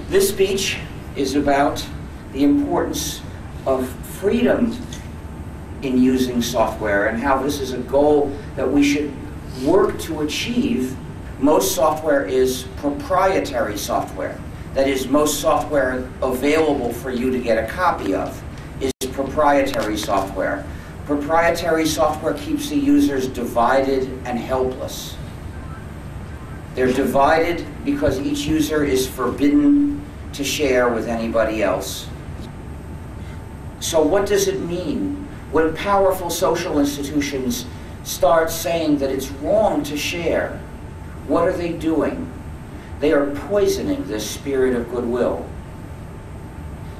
This speech is about the importance of freedom in using software and how this is a goal that we should work to achieve. Most software is proprietary software. That is, most software available for you to get a copy of is proprietary software. Proprietary software keeps the users divided and helpless. They're divided because each user is forbidden to share with anybody else. So what does it mean when powerful social institutions start saying that it's wrong to share? What are they doing? They are poisoning this spirit of goodwill,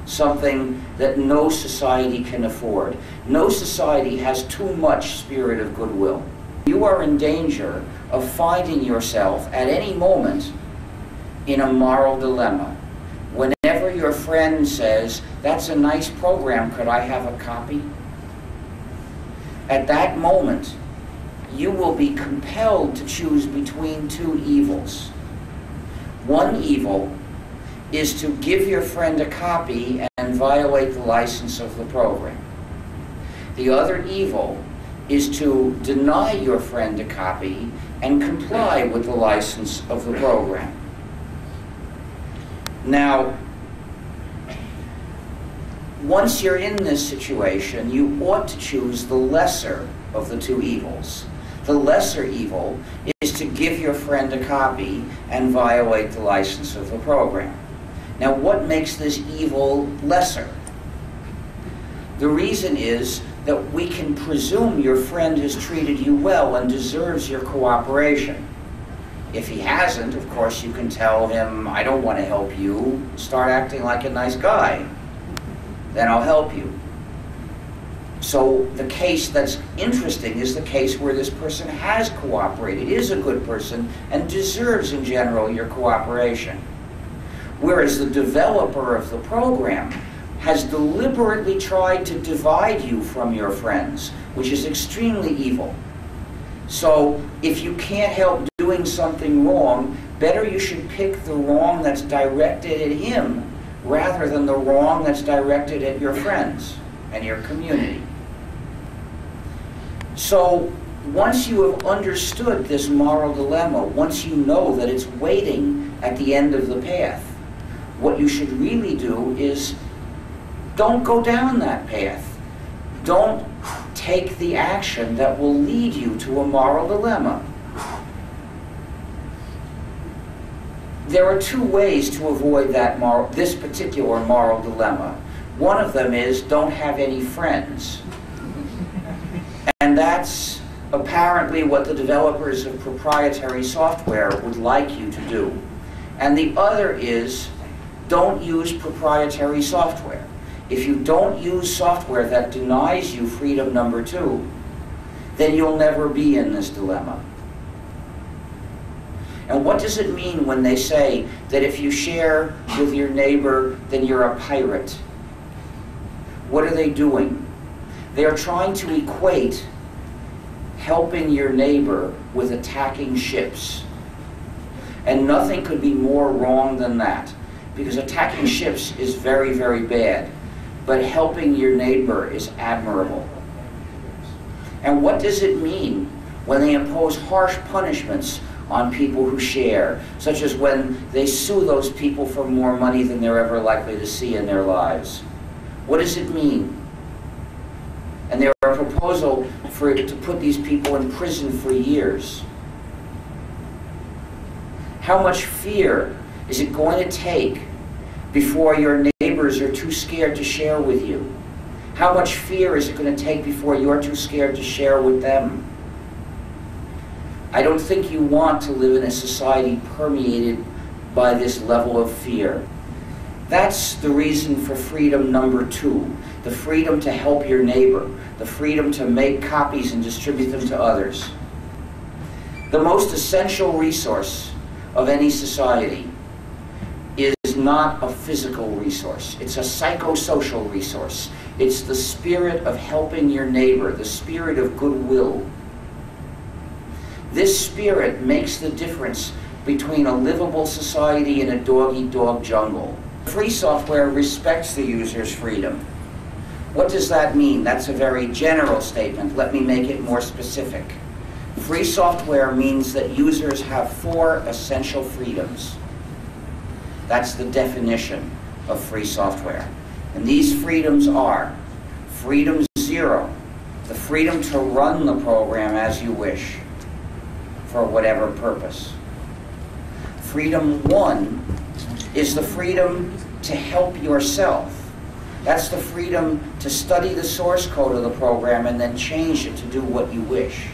something that no society can afford. No society has too much spirit of goodwill. You are in danger of finding yourself at any moment in a moral dilemma. Whenever your friend says, "That's a nice program, could I have a copy?" At that moment, you will be compelled to choose between two evils. One evil is to give your friend a copy and violate the license of the program. The other evil is to deny your friend a copy and comply with the license of the program. Now, once you're in this situation, you ought to choose the lesser of the two evils. The lesser evil is to give your friend a copy and violate the license of the program. Now, what makes this evil lesser? The reason is that we can presume your friend has treated you well and deserves your cooperation. If he hasn't, of course, you can tell him, "I don't want to help you. Start acting like a nice guy. Then I'll help you." So the case that's interesting is the case where this person has cooperated, is a good person, and deserves, in general, your cooperation. Whereas the developer of the program has deliberately tried to divide you from your friends, which is extremely evil. So if you can't help doing something wrong, better you should pick the wrong that's directed at him rather than the wrong that's directed at your friends and your community. So once you have understood this moral dilemma, once you know that it's waiting at the end of the path, what you should really do is don't go down that path. Don't take the action that will lead you to a moral dilemma. There are two ways to avoid this particular moral dilemma. One of them is don't have any friends. And that's apparently what the developers of proprietary software would like you to do. And the other is don't use proprietary software. If you don't use software that denies you freedom number two, then you'll never be in this dilemma. And what does it mean when they say that if you share with your neighbor, then you're a pirate? What are they doing? They are trying to equate helping your neighbor with attacking ships. And nothing could be more wrong than that, because attacking ships is very, very bad. But helping your neighbor is admirable. And what does it mean when they impose harsh punishments on people who share, such as when they sue those people for more money than they're ever likely to see in their lives? What does it mean? And there are a proposal to put these people in prison for years. How much fear is it going to take before your neighbors are too scared to share with you? How much fear is it going to take before you're too scared to share with them? I don't think you want to live in a society permeated by this level of fear. That's the reason for freedom number two, the freedom to help your neighbor, the freedom to make copies and distribute them to others. The most essential resource of any society is not a physical resource. It's a psychosocial resource. It's the spirit of helping your neighbor, the spirit of goodwill. This spirit makes the difference between a livable society and a dog-eat-dog jungle. Free software respects the user's freedom. What does that mean? That's a very general statement. Let me make it more specific. Free software means that users have 4 essential freedoms. That's the definition of free software. And these freedoms are: freedom 0, the freedom to run the program as you wish, for whatever purpose. Freedom 1 is the freedom to help yourself. That's the freedom to study the source code of the program and then change it to do what you wish.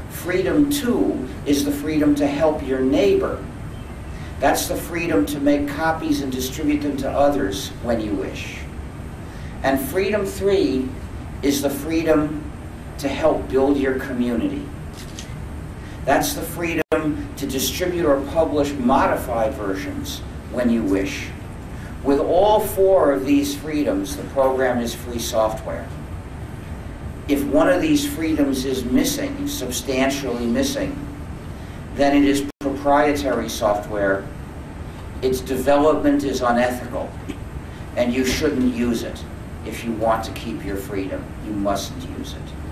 Freedom 2 is the freedom to help your neighbor. That's the freedom to make copies and distribute them to others when you wish. And freedom 3 is the freedom to help build your community. That's the freedom to distribute or publish modified versions when you wish. With all 4 of these freedoms, the program is free software. If one of these freedoms is missing, substantially missing, then it is proprietary software. Its development is unethical, and you shouldn't use it. If you want to keep your freedom, you mustn't use it.